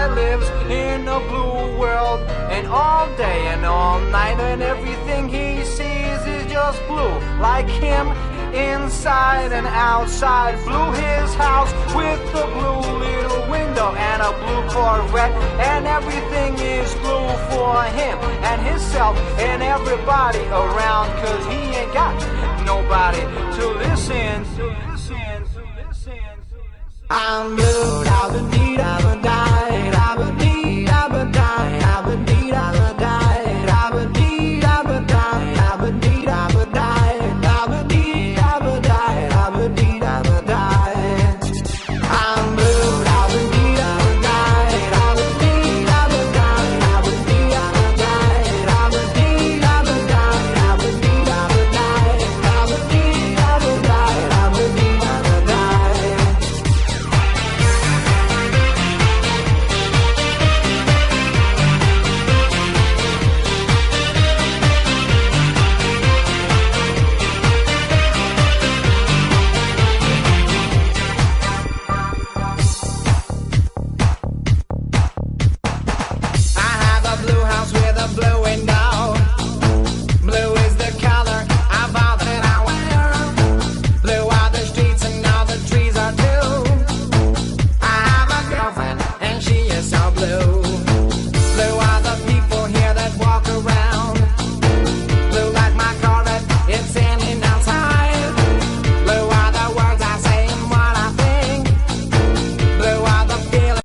that lives in a blue world, and all day and all night, and everything he sees is just blue, like him inside and outside. Blue his house with a blue little window and a blue Corvette, and everything is blue for him and himself and everybody around, 'cause he ain't got nobody to listen. I'm blue, da da dee da.